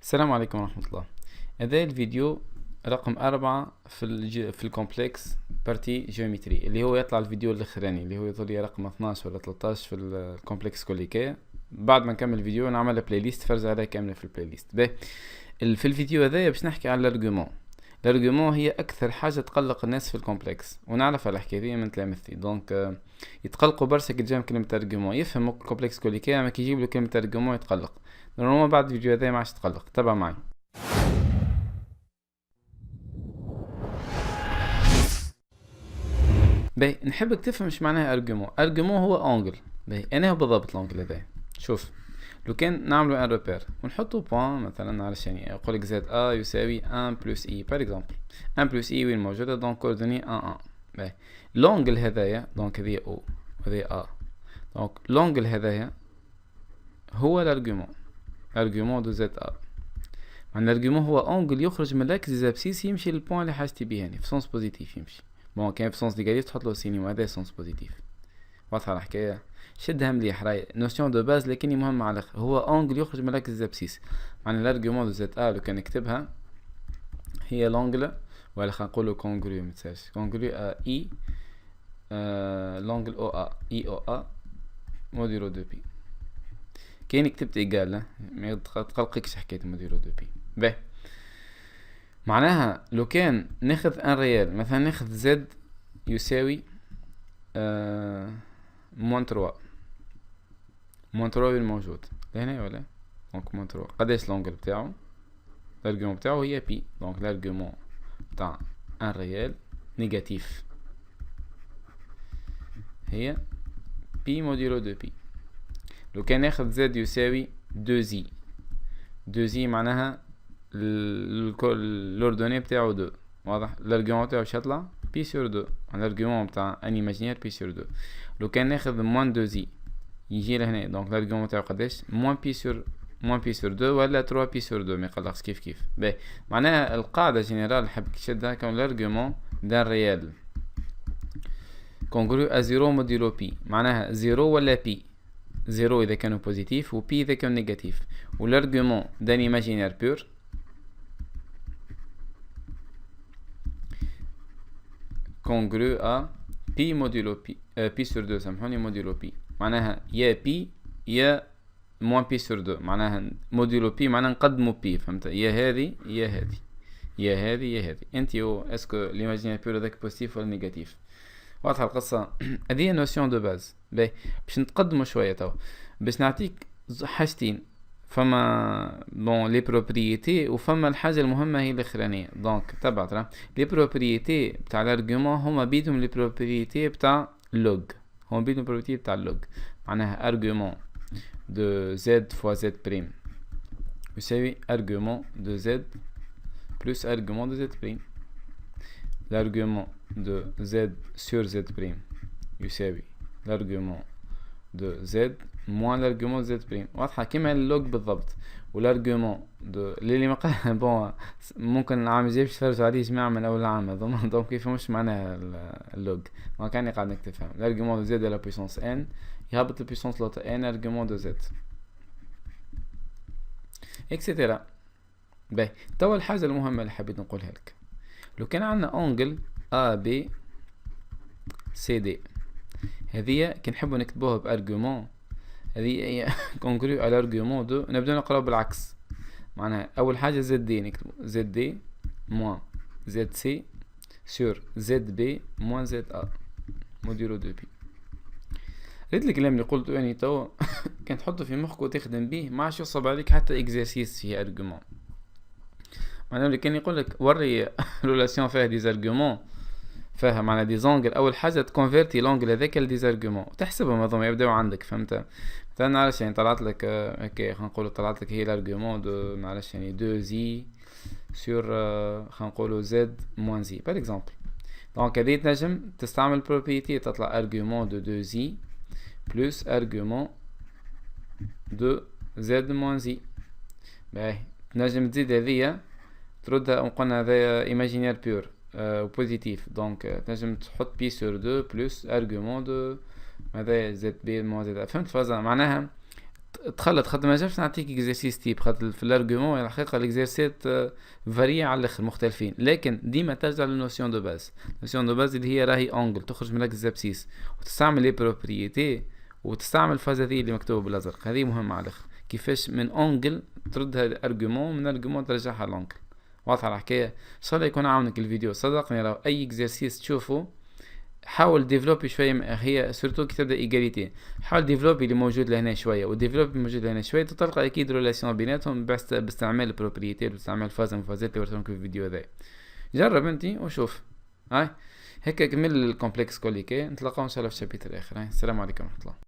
السلام عليكم ورحمة الله. هذا الفيديو رقم 4 في الكومبلكس بارتي جيومتري، اللي هو يطلع الفيديو الاخراني اللي هو يظهر لي رقم 12 ولا 13 في الكومبلكس كوليكية. بعد ما نكمل الفيديو نعمل بلاي ليست فرز عليها كاملة في البلاي ليست. في الفيديو هذايا باش نحكي على الارجيومون هي اكثر حاجه تقلق الناس في الكومبلكس، ونعرف على الحكايه دي من تلامذتي. دونك يتقلقوا برشا كي تجيهم كلمه ارجيومون، يفهموا الكومبلكس كوليكية، ما كي يجيب له كلمه ارجيومون يتقلق. نورمالمون بعد الفيديو هذا ما عادش تقلق، تبع معي. نحبك تفهم ايش معناها ارجيومون. ارجيومون هو اونجل. انا هو بالضبط الاونجل هذا. شوف، لو كان نعملو ان روبير ونحطو بوان مثلا، علشان يقولك زد ا يساوي 1 بلس اي بار اكزومبل. 1 بلس اي وين موجودة؟ دونك كوردوني 1 1. لونجل هذايا، دونك هذيا او وهذيا ا، دونك لونجل هذايا هو الارجيومون. ارجيومون دو زد ا. معنى الارجيومون هو اونجل يخرج من لاكس دي ابسيس يمشي للبوان اللي حاجتي بيه، يعني في سونس بوزيتيف يمشي. بون كان في سونس نيجاتيف تحط له سيني، وهذا سونس بوزيتيف. واضحة الحكاية؟ شدها مليح، راهي نوسيون دو باز لكني مهمة على الاخر. هو اونجل يخرج من لاكس دي ابسيس. معنى الارجيومون دو زد ا لو كان نكتبها هي لونجل، ولا خلينا نقولو كونغرو، متساش كونغرو ا اي لونجل او ا اي او ا موديرو دو بي. كاين كتبت ايجال ما تقلقكش حكاية موديرو دو بي. معناها لو كان ناخذ ان ريال، مثلا ناخذ زد يساوي موان 3. موان 3 وين موجود؟ لهنا ولا؟ دونك موان 3 قداش لونجل بتاعو؟ الارجيومون بتاعو هي بي. دونك الارجيومون بتاع ان ريال نيجاتيف هي بي موديلو دو بي. لو كان ناخذ زد يساوي 2 زي، 2 زي معناها الاوردوني بتاعو 2. واضح؟ الارجيومون بتاعو باش يطلع بي سور 2. الارجيومون بتاع ان ايماجينير بي سور 2. لو كان ناخذ موان 2 زي يجي لهنا، دونك الارجيومون تاعو قداش؟ موان بي سور 2 ولا 3 بي سور 2، ما يقلقش كيف. معناها القاعده جينيرال حب تشدها كون الارجيومون دان ريال كونغرو ا 0 موديلو بي، معناها 0 ولا بي. 0 اذا كانوا بوزيتيف وبي اذا كانوا نيجاتيف. والارجيومون دان ايماجينير بور كونغرو ا بي موديلو بي، بي سور 2 سامحوني، موديلو بي معناها يا بي يا موان بي سور 2. معناها موديلو بي معناها نقدمو بي، فهمت؟ يا هذه يا هذه يا هذه يا هذه. انت اسكو ليماجينير بور هذاك بوزيتيف ولا نيجاتيف؟ واضحه القصه. هذه نوسيون دو باز. باش نتقدموا شويه تو، باش نعطيك حاجتين. فما بون لي بروبريتي، وفما الحاجه المهمه هي الاخرانيه. دونك تبع ترى لي بروبريتي بتاع الارغيومون هما بيدهم لي بروبريتي بتاع لوغ. هما بيدهم بروبريتي بتاع لوغ. معناها ارغيومون دو زد فوا زد بريم يساوي ارغيومون دو زد بلس ارغيومون دو زد بريم. l'argument de z sur z prime يساوي l'argument de z moins l'argument de z prime. واضحة كيما اللوج بالضبط. والارجيومون دو اللي ما بون ممكن العام الجاي باش تفرجوا عليه جماعة من اول عام هذوما، دونك يفهموش معناها اللوج. ما كاني قاعد نكتبها l'argument de z à la puissance n يهبط البيسونس لوطا n argument de z اكسيتيرا. توا الحاجة المهمة اللي حبيت نقولها لك، لو كان عندنا اونجل ا بي سي دي، هذه كي نحبوا نكتبوها بارغيومون هذه هي كونغرو على ارغيومون دو. نبداو نقراو بالعكس. معناها اول حاجه زد دي نكتبو زد دي موان زد سي سور زد بي موان زد ا موديلو دو بي. ريت الكلام اللي قلته يعني تو كان تحطه في مخك وتخدم به ما عادش يصعب عليك حتى اكزرسيس في ارغيومون. معناها اللي كان يقول لك وري ريلاسيون فيها ديزارغيومون، فيها معناها دي زونجل، اول حاجه تكونفيرتي لونجل هذاك لديزارغيومون وتحسبهم هذوما يبداو عندك، فهمت؟ مثلا معلش يعني طلعت لك هكا، خلينا نقولوا طلعت لك هي الارغيومون دو معلش يعني 2 زي سور خلينا نقولوا زد موان زي بار اكزومبل. دونك هذه تنجم تستعمل بروبريتي تطلع ارغيومون دو 2 زي بلس ارغيومون دو زد موان زي. تنجم تزيد هذيا تردها وقلنا هذا ايماجينير بيور بوزيتيف. دونك تنجم تحط بي سور 2 بلس ارغيومون دو هذا زد بي موان زد. فهمت فازا؟ معناها تخلط، خاطر ما جابش نعطيك اكزرسيس تيب، خاطر في الارجيومون الحقيقه الاكزرسيت فاريا على الاخر مختلفين، لكن ديما ترجع للنوسيون دو باز. النوسيون دو باز اللي هي راهي اونجل تخرج من الاكزابسيس وتستعمل لي بروبريتي وتستعمل الفاز هذه اللي مكتوبه بالازرق، هذه مهمه على الاخر، كيفاش من اونجل تردها الارجيومون، من الارجيومون ترجعها لونجل. واضحه الحكايه؟ ان شاء الله يكون عاونك الفيديو، صدقني لو اي اكزرسيس تشوفه حاول ديفلوبي شويه، هي سورتو كي تبدا ايجاليتي، حاول ديفلوبي اللي موجود لهنا شويه وديفلوبي اللي موجود لهنا شويه، تلقى اكيد ريلاسيون بيناتهم باستعمال البروبريتي باستعمال فاز من فازات اللي وريتهم في الفيديو هذا. جرب انتي وشوف. هاي هيك كمل الكومبلكس كوليكي، نتلاقاو ان شاء الله في الشابتر الاخر. السلام عليكم ورحمه الله.